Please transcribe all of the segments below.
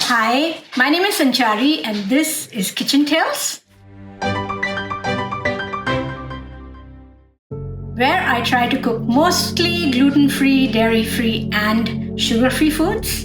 Hi, my name is Sanchari and this is Kitchen Tales, where I try to cook mostly gluten-free, dairy-free and sugar-free foods.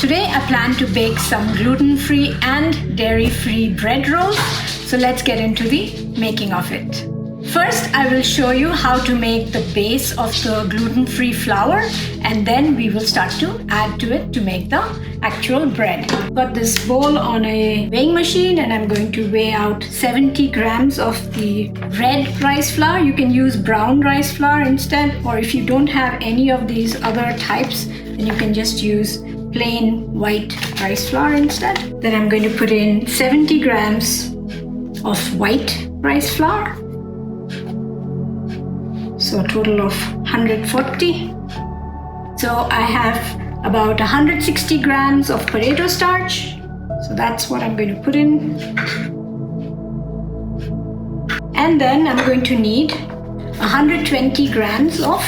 Today I plan to bake some gluten-free and dairy-free bread rolls, so let's get into the making of it. First, I will show you how to make the base of the gluten-free flour, and then we will start to add to it to make the actual bread. I've got this bowl on a weighing machine and I'm going to weigh out 70 grams of the red rice flour. You can use brown rice flour instead, or if you don't have any of these other types, then you can just use plain white rice flour instead. Then I'm going to put in 70 grams of white rice flour. So a total of 140. So I have about 160 grams of potato starch. So that's what I'm going to put in. And then I'm going to need 120 grams of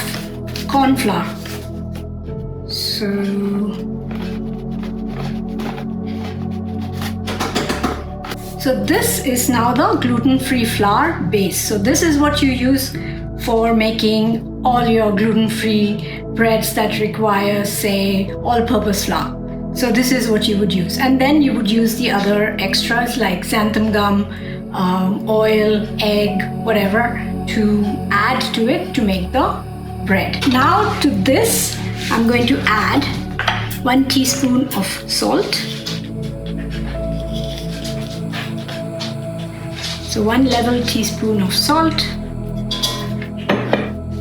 corn flour. So this is now the gluten-free flour base. So this is what you use for making all your gluten-free breads that require, say, all-purpose flour. So this is what you would use. And then you would use the other extras like xanthan gum, oil, egg, whatever, to add to it to make the bread. Now to this, I'm going to add 1 teaspoon of salt. So 1 level teaspoon of salt.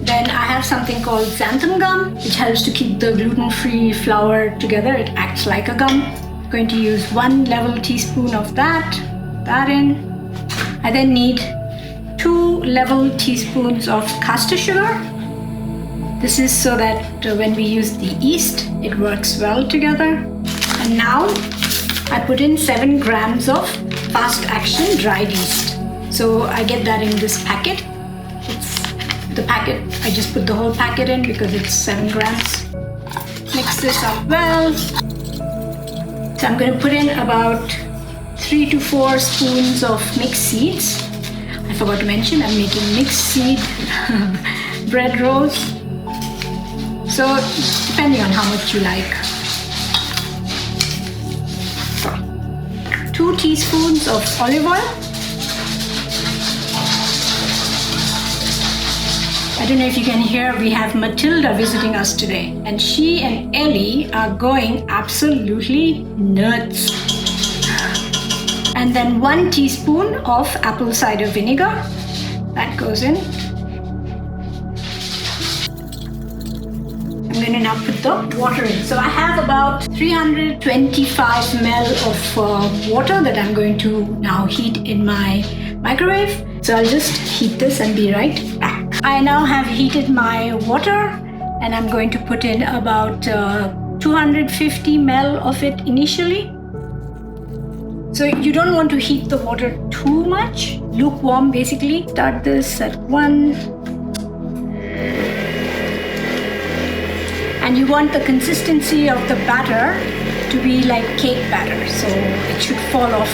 Then I have something called xanthan gum, which helps to keep the gluten-free flour together. It acts like a gum. I'm going to use 1 level teaspoon of that in. I then need 2 level teaspoons of caster sugar. This is so that when we use the yeast, it works well together. And now I put in 7 grams of fast action dried yeast. So I get that in this packet. The packet, I just put the whole packet in because it's 7 grams. Mix this up well. So I'm going to put in about 3 to 4 spoons of mixed seeds. I forgot to mention I'm making mixed seed bread rolls. So depending on how much you like. 2 teaspoons of olive oil. I don't know if you can hear, we have Matilda visiting us today, and she and Ellie are going absolutely nuts. And then 1 teaspoon of apple cider vinegar, that goes in. I'm going to now put the water in. So I have about 325 ml of water that I'm going to now heat in my microwave. So I'll just heat this and be right back. I now have heated my water and I'm going to put in about 250 ml of it initially. So you don't want to heat the water too much, lukewarm basically. Start this at 1. And you want the consistency of the batter to be like cake batter, so it should fall off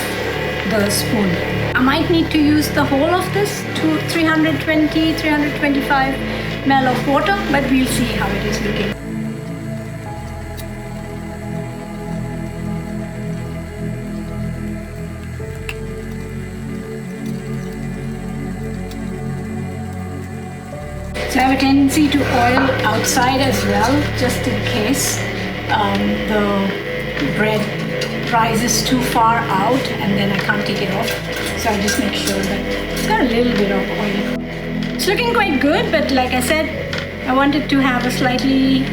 the spoon. I might need to use the whole of this to 325 ml of water, but we'll see how it is looking. So I have a tendency to oil outside as well, just in case the bread rises too far out and then I can't take it off. So I just make sure that it's got a little bit of oil. It's looking quite good, but like I said, I wanted to have a slightly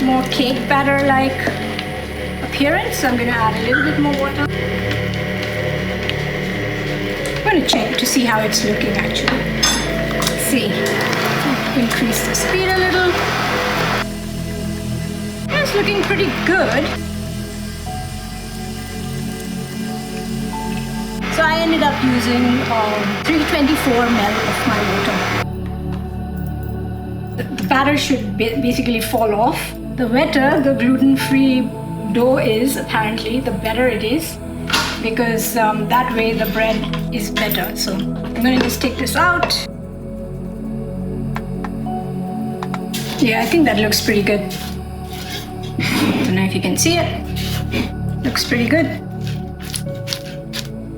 more cake batter-like appearance, so I'm going to add a little bit more water. I'm going to check to see how it's looking actually. Let's see. Increase the speed a little. It's looking pretty good. So I ended up using 324 ml of my water. The batter should basically fall off. The wetter the gluten-free dough is, apparently, the better it is, because that way the bread is better. So I'm going to just take this out. Yeah, I think that looks pretty good. Don't know if you can see it. Looks pretty good.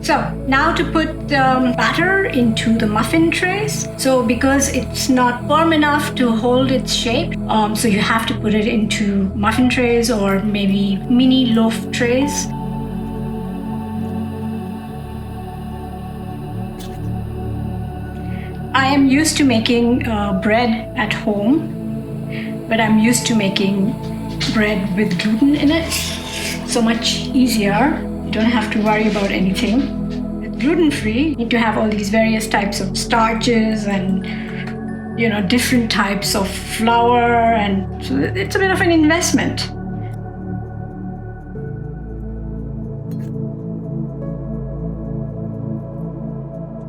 So now to put the batter into the muffin trays. So because it's not firm enough to hold its shape, so you have to put it into muffin trays or maybe mini loaf trays. I am used to making bread at home, but I'm used to making bread with gluten in it. So much easier. You don't have to worry about anything. With gluten-free, you need to have all these various types of starches and different types of flour, and so it's a bit of an investment.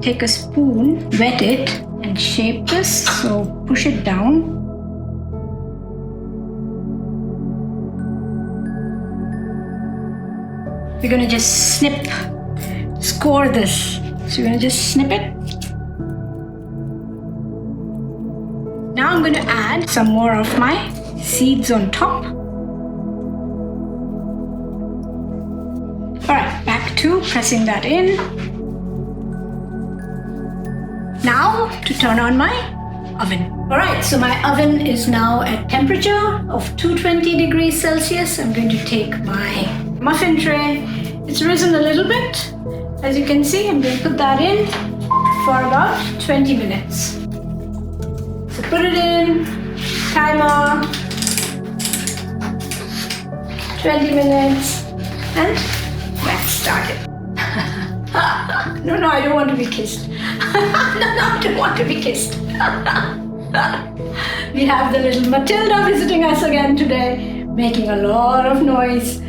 Take a spoon, wet it, and shape this. So push it down. We're going to just score this. So we're going to just snip it. Now I'm going to add some more of my seeds on top. Alright, back to pressing that in. Now to turn on my oven. Alright, so my oven is now at temperature of 220 degrees Celsius. I'm going to take my muffin tray. It's risen a little bit. As you can see, I'm going to put that in for about 20 minutes. So put it in, timer, 20 minutes, and let's start it. No, I don't want to be kissed. No, I don't want to be kissed. We have the little Matilda visiting us again today, making a lot of noise.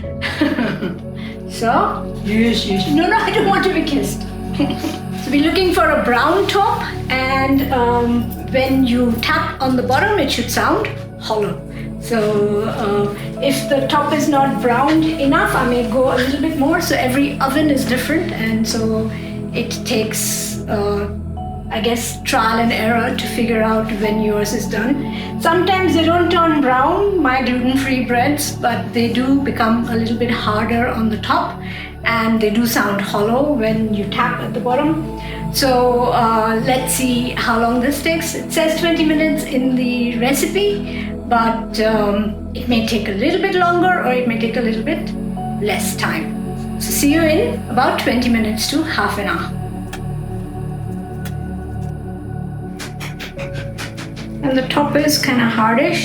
So, yes. No, I don't want to be kissed. So we're looking for a brown top, and when you tap on the bottom, it should sound hollow. So if the top is not browned enough, I may go a little bit more. So every oven is different, and so it takes I guess trial and error to figure out when yours is done. Sometimes they don't turn brown, my gluten-free breads, but they do become a little bit harder on the top, and they do sound hollow when you tap at the bottom. So let's see how long this takes. It says 20 minutes in the recipe, but it may take a little bit longer, or it may take a little bit less time. So see you in about 20 minutes to half an hour. And the top is kind of hardish.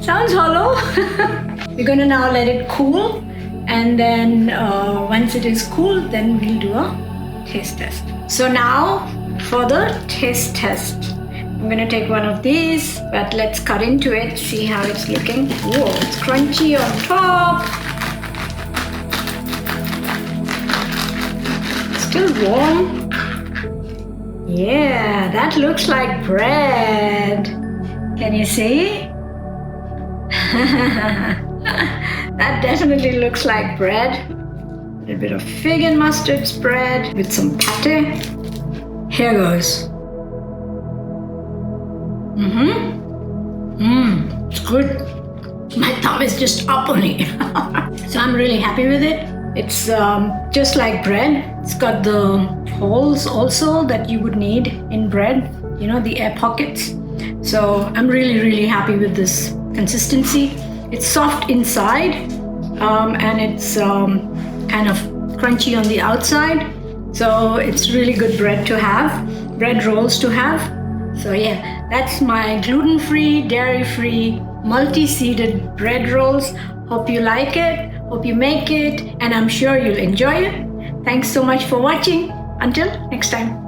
Sounds hollow. We're going to now let it cool, and then once it is cool, then we'll do a taste test. So now for the taste test. I'm going to take one of these, but let's cut into it, see how it's looking. Whoa, it's crunchy on top. Still warm. Yeah, that looks like bread. Can you see? That definitely looks like bread. A little bit of fig and mustard spread with some pate. Here goes. It's good. My thumb is just up on it. So I'm really happy with it. It's just like bread. It's got the holes also that you would need in bread, the air pockets. So I'm really happy with this consistency. It's soft inside, and it's kind of crunchy on the outside. So it's really good bread to have, bread rolls to have. So yeah, that's my gluten-free, dairy-free, multi-seeded bread rolls. Hope you like it, hope you make it, and I'm sure you'll enjoy it. Thanks so much for watching. Until next time.